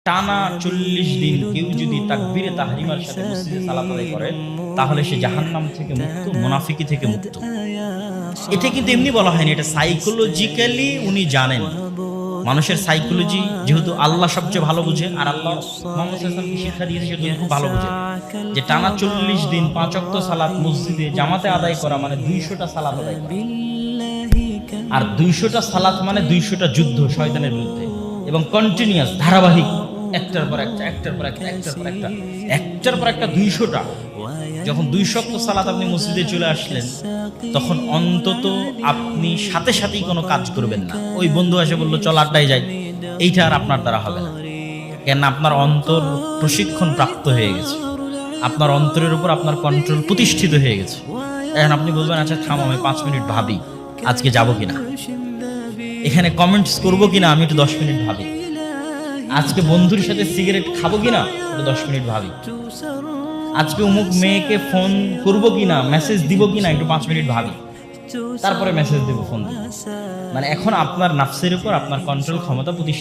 টানা 40 দিন কেউ যদি তাকবীরে তাহরিমার সাথে মসজিদে সালাত আদায় করে তাহলে সে জাহান্নাম থেকে মুক্ত, মুনাফিকি থেকে মুক্ত। এটা কিন্তু এমনি বলা হয়নি, এটা সাইকোলজিক্যালি উনি জানেন। মানুষের সাইকোলজি যেহেতু আল্লাহ সবচেয়ে ভালো বুঝে, আর আল্লাহ মুহাম্মদ সাল্লাল্লাহু আলাইহি ওয়াসাল্লামকে শিক্ষা দিয়েছে সেহেতু খুব ভালো বুঝে, যে টানা 40 দিন 5 ওয়াক্ত সালাত মসজিদে জামাতে আদায় করা মানে 200টা সালাত আদায় করা। আর 200টা সালাত মানে 200টা যুদ্ধ শয়তানের বিরুদ্ধে, এবং কন্টিনিউয়াস, ধারাবাহিক, একটার পর একটা, একটার পর একটা, একটার পর একটা, একটার পর একটা 200টা। যখন 200 ওয়াক্ত সালাত আপনি মসজিদে চলে আসলেন, তখন অন্তত আপনি সাথে সাথেই কোনো কাজ করবেন না। ওই বন্ধু এসে বললো চল আড্ডায় যাই, এইটা আর আপনার দ্বারা হবে না। কেন? আপনার অন্তর প্রশিক্ষণ প্রাপ্ত হয়ে গেছে, আপনার অন্তরের উপর আপনার কন্ট্রোল প্রতিষ্ঠিত হয়ে গেছে। এখন আপনি বলবেন আচ্ছা থাম, আমি 5 মিনিট ভাবি আজকে যাবো কিনা, এখানে কমেন্টস করবো কিনা আমি একটু 10 মিনিট ভাবি, আজকে বন্ধুর সাথে সিগারেট খাবো কিনা একটু 10 মিনিট ভাবি, আজকে অমুক মেয়েকে ফোন করবো কিনা, মেসেজ দিব কিনা একটু 5 মিনিট ভাবি, তারপরে মেসেজ দেবো, ফোন দেবো। মানে এখন আপনার নাফসের উপর আপনার কন্ট্রোল ক্ষমতা প্রতিষ্ঠিত।